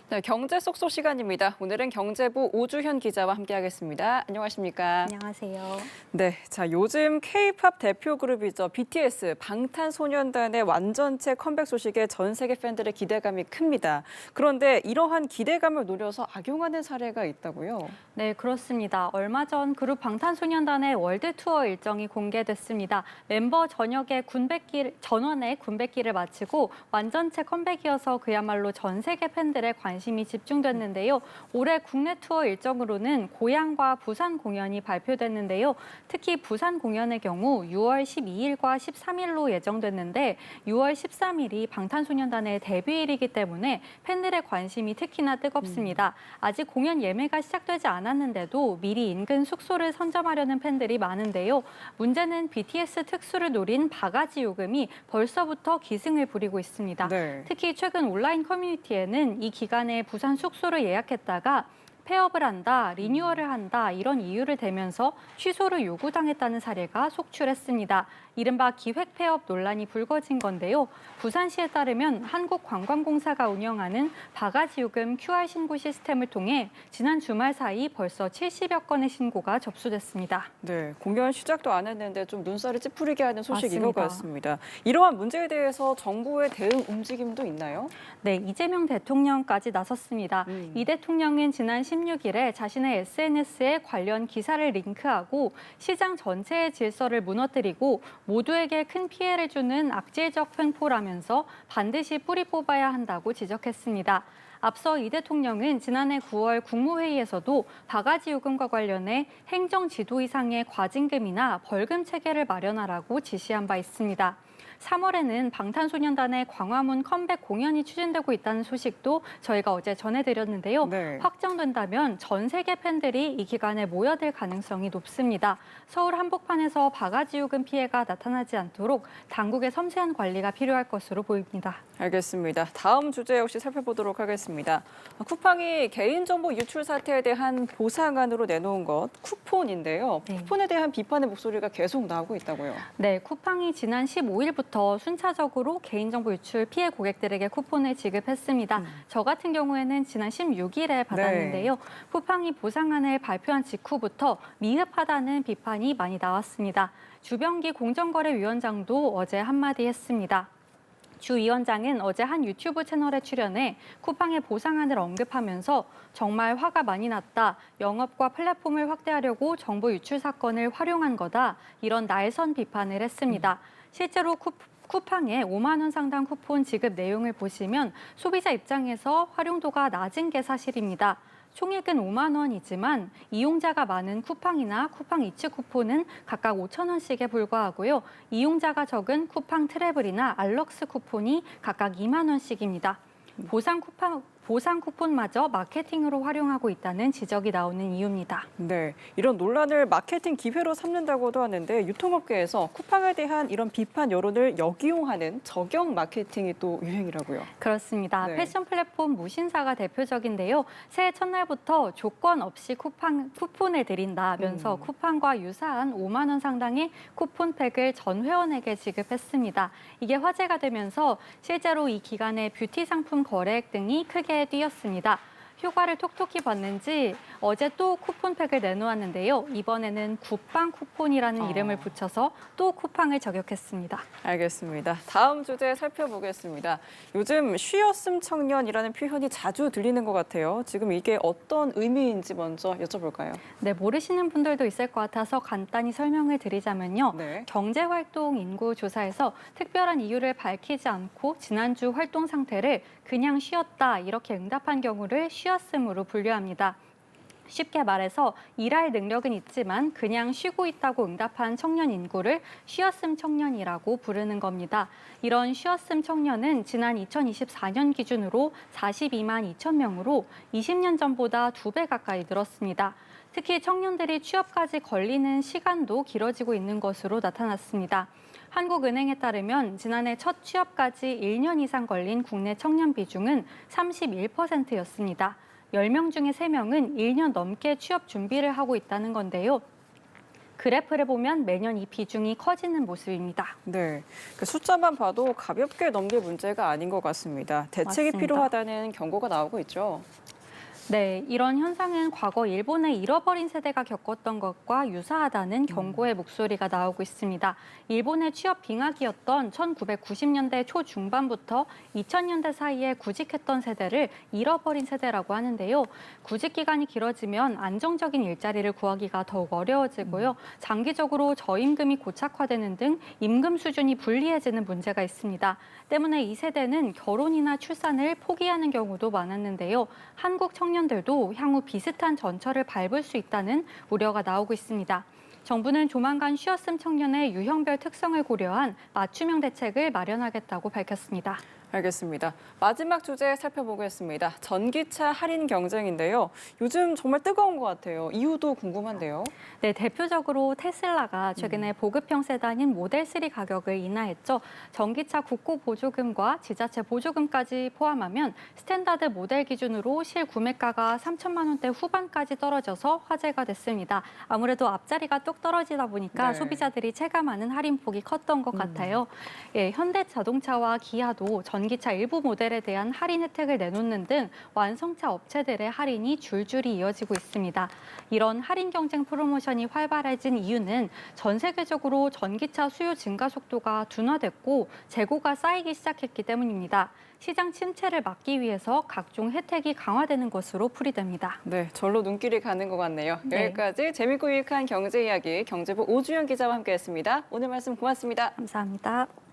네, 경제 쏙쏙 시간입니다. 오늘은 경제부 오주현 기자와 함께하겠습니다. 안녕하십니까? 안녕하세요. 네, 자 요즘 K-팝 대표 그룹이죠. BTS 방탄소년단의 완전체 컴백 소식에 전 세계 팬들의 기대감이 큽니다. 그런데 이러한 기대감을 노려서 악용하는 사례가 있다고요? 네, 그렇습니다. 얼마 전 그룹 방탄소년단의 월드 투어 일정이 공개됐습니다. 멤버 전원의 군백기를 마치고 완전체 컴백이어서 그야말로 전 세계 팬들의 관심이 집중됐는데요. 올해 국내 투어 일정으로는 고향과 부산 공연이 발표됐는데요. 특히 부산 공연의 경우 6월 12일과 13일로 예정됐는데 6월 13일이 방탄소년단의 데뷔일이기 때문에 팬들의 관심이 특히나 뜨겁습니다. 아직 공연 예매가 시작되지 않았는데도 미리 인근 숙소를 선점하려는 팬들이 많은데요. 문제는 BTS 특수를 노린 바가지 요금이 벌써부터 기승을 부리고 있습니다. 네. 특히 최근 온라인 커뮤니티에는 이 기간에 부산 숙소를 예약했다가 폐업을 한다, 리뉴얼을 한다 이런 이유를 대면서 취소를 요구당했다는 사례가 속출했습니다. 이른바 기획 폐업 논란이 불거진 건데요. 부산시에 따르면 한국관광공사가 운영하는 바가지 요금 QR 신고 시스템을 통해 지난 주말 사이 벌써 70여 건의 신고가 접수됐습니다. 네, 공연 시작도 안 했는데 좀 눈살을 찌푸리게 하는 소식인 것 맞습니다. 같습니다. 이러한 문제에 대해서 정부의 대응 움직임도 있나요? 네, 이재명 대통령까지 나섰습니다. 이 대통령은 지난 16일에 자신의 SNS에 관련 기사를 링크하고 시장 전체의 질서를 무너뜨리고 모두에게 큰 피해를 주는 악질적 횡포라면서 반드시 뿌리 뽑아야 한다고 지적했습니다. 앞서 이 대통령은 지난해 9월 국무회의에서도 바가지 요금과 관련해 행정 지도 이상의 과징금이나 벌금 체계를 마련하라고 지시한 바 있습니다. 3월에는 방탄소년단의 광화문 컴백 공연이 추진되고 있다는 소식도 저희가 어제 전해드렸는데요. 네. 확정된다면 전 세계 팬들이 이 기간에 모여들 가능성이 높습니다. 서울 한복판에서 바가지 요금 피해가 나타나지 않도록 당국의 섬세한 관리가 필요할 것으로 보입니다. 알겠습니다. 다음 주제 역시 살펴보도록 하겠습니다. 쿠팡이 개인정보 유출 사태에 대한 보상안으로 내놓은 것 쿠폰인데요. 네. 쿠폰에 대한 비판의 목소리가 계속 나오고 있다고요. 네, 쿠팡이 지난 15일부터 순차적으로 개인정보 유출 피해 고객들에게 쿠폰을 지급했습니다. 저 같은 경우에는 지난 16일에 받았는데요. 쿠팡이 보상안을 발표한 직후부터 미흡하다는 비판이 많이 나왔습니다. 주병기 공정거래위원장도 어제 한마디 했습니다. 주 위원장은 어제 한 유튜브 채널에 출연해 쿠팡의 보상안을 언급하면서 정말 화가 많이 났다. 영업과 플랫폼을 확대하려고 정보 유출 사건을 활용한 거다. 이런 날선 비판을 했습니다. 실제로 쿠팡의 5만 원 상당 쿠폰 지급 내용을 보시면 소비자 입장에서 활용도가 낮은 게 사실입니다. 총액은 5만 원이지만 이용자가 많은 쿠팡이나 쿠팡 이츠 쿠폰은 각각 5천 원씩에 불과하고요. 이용자가 적은 쿠팡 트래블이나 알럭스 쿠폰이 각각 2만 원씩입니다. 보상 쿠폰마저 마케팅으로 활용하고 있다는 지적이 나오는 이유입니다. 네, 이런 논란을 마케팅 기회로 삼는다고도 하는데 유통업계에서 쿠팡에 대한 이런 비판 여론을 역이용하는 저격 마케팅이 또 유행이라고요. 그렇습니다. 네. 패션 플랫폼 무신사가 대표적인데요. 새해 첫날부터 조건 없이 쿠폰을 드린다면서 쿠팡과 유사한 5만 원 상당의 쿠폰팩을 전 회원에게 지급했습니다. 이게 화제가 되면서 실제로 이 기간에 뷰티 상품 거래액 등이 크게 뛰었습니다. 효과를 톡톡히 봤는지 어제 또 쿠폰팩을 내놓았는데요. 이번에는 굿빵 쿠폰이라는 이름을 붙여서 또 쿠팡을 저격했습니다. 알겠습니다. 다음 주제 살펴보겠습니다. 요즘 쉬었음 청년이라는 표현이 자주 들리는 것 같아요. 지금 이게 어떤 의미인지 먼저 여쭤볼까요? 네, 모르시는 분들도 있을 것 같아서 간단히 설명을 드리자면요. 네. 경제활동 인구 조사에서 특별한 이유를 밝히지 않고 지난주 활동 상태를 그냥 쉬었다 이렇게 응답한 경우를 쉬었음으로 분류합니다. 쉽게 말해서 일할 능력은 있지만 그냥 쉬고 있다고 응답한 청년 인구를 쉬었음 청년이라고 부르는 겁니다. 이런 쉬었음 청년은 지난 2024년 기준으로 42만 2천 명으로 20년 전보다 2배 가까이 늘었습니다. 특히 청년들이 취업까지 걸리는 시간도 길어지고 있는 것으로 나타났습니다. 한국은행에 따르면 지난해 첫 취업까지 1년 이상 걸린 국내 청년 비중은 31%였습니다. 10명 중에 3명은 1년 넘게 취업 준비를 하고 있다는 건데요. 그래프를 보면 매년 이 비중이 커지는 모습입니다. 네, 그 숫자만 봐도 가볍게 넘길 문제가 아닌 것 같습니다. 대책이 맞습니다. 필요하다는 경고가 나오고 있죠. 네, 이런 현상은 과거 일본의 잃어버린 세대가 겪었던 것과 유사하다는 경고의 목소리가 나오고 있습니다. 일본의 취업 빙하기였던 1990년대 초중반부터 2000년대 사이에 구직했던 세대를 잃어버린 세대라고 하는데요. 구직 기간이 길어지면 안정적인 일자리를 구하기가 더욱 어려워지고요. 장기적으로 저임금이 고착화되는 등 임금 수준이 불리해지는 문제가 있습니다. 때문에 이 세대는 결혼이나 출산을 포기하는 경우도 많았는데요. 한국 청년들도 향후 비슷한 전철을 밟을 수 있다는 우려가 나오고 있습니다. 정부는 조만간 쉬었음 청년의 유형별 특성을 고려한 맞춤형 대책을 마련하겠다고 밝혔습니다. 알겠습니다. 마지막 주제 살펴보겠습니다. 전기차 할인 경쟁인데요. 요즘 정말 뜨거운 것 같아요. 이유도 궁금한데요. 네, 대표적으로 테슬라가 최근에 보급형 세단인 모델 3 가격을 인하했죠. 전기차 국고 보조금과 지자체 보조금까지 포함하면 스탠다드 모델 기준으로 실구매가가 3천만 원대 후반까지 떨어져서 화제가 됐습니다. 아무래도 앞자리가 뚝 떨어지다 보니까 네. 소비자들이 체감하는 할인폭이 컸던 것 같아요. 예, 현대자동차와 기아도 전기차 일부 모델에 대한 할인 혜택을 내놓는 등 완성차 업체들의 할인이 줄줄이 이어지고 있습니다. 이런 할인 경쟁 프로모션이 활발해진 이유는 전 세계적으로 전기차 수요 증가 속도가 둔화됐고 재고가 쌓이기 시작했기 때문입니다. 시장 침체를 막기 위해서 각종 혜택이 강화되는 것으로 풀이됩니다. 네, 절로 눈길이 가는 것 같네요. 네. 여기까지 재밌고 유익한 경제 이야기 경제부 오주연 기자와 함께했습니다. 오늘 말씀 고맙습니다. 감사합니다.